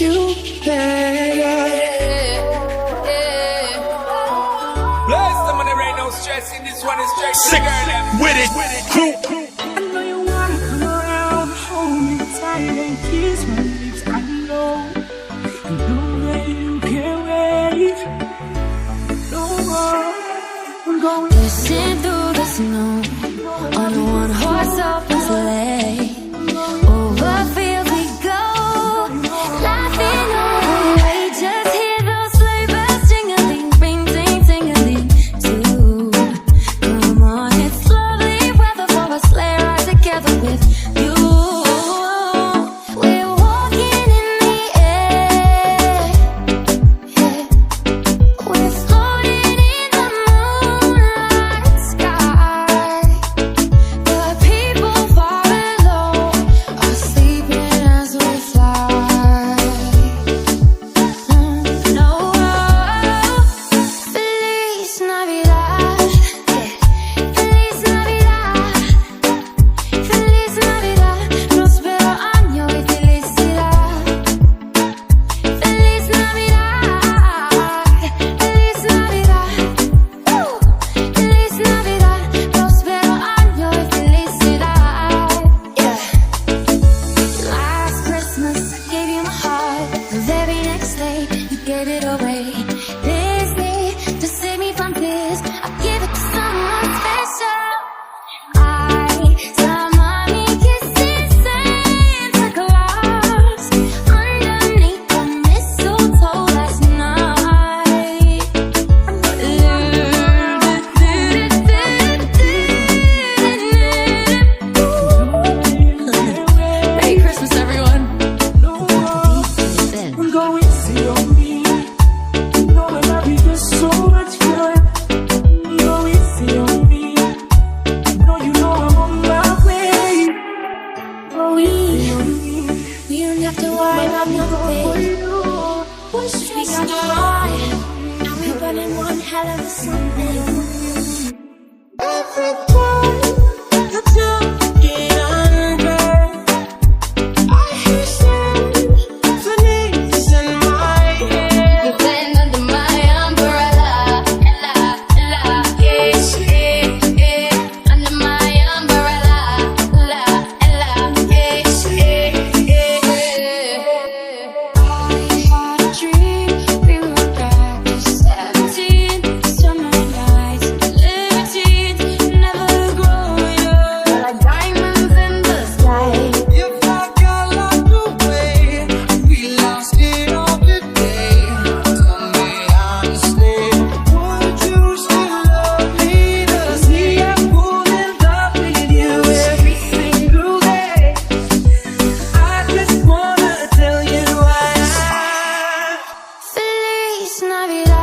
you better. Bless them and there ain't no stress in this one, is straight Sick with it, crew. I know you wanna come around, hold me tight and kiss my lips. I know that you can't wait no more. I'm going Racing through the snow on a one-horse open sleigh. Over fields we go, laughing all the way. Just hear those sleigh bells jingling, ring, ding, tingling too. Come on, it's lovely weather for a sleigh ride together with you. We're walking in the air, yeah. We're floating in the moonlight sky. The people far below are sleeping as we fly. No, Feliz Navidad, Feliz Navidad, Feliz Navidad, próspero año y felicidad. Feliz Navidad, Feliz Navidad, Feliz Navidad, próspero año y felicidad. Yeah. Last Christmas I gave you my heart, the very next day you gave it away. This day to save me from this, I give it to someone special. I saw mommy kissing Santa Claus underneath the mistletoe last night. Merry Christmas, everyone. I'm going easy on me. You know I love you just so much good. Go easy on me. You know I'm on my way. Go easy on me. We don't have to worry about nothing. We got the light, and we're running one hell of a something. Every time you get under, I hear symphonies in my head. You're playing under my umbrella, ella, ella, yeah, yeah. Under my umbrella, ella, ella, yeah, yeah. I had a dream, we were back at 17, summer nights, libertines, never growing up, like diamonds in the sky. If I got locked away, we lost it all today. Tell me honestly, would you still love me? To see I'm pulling up with you every single day. I just wanna tell you I Feliz Navidad.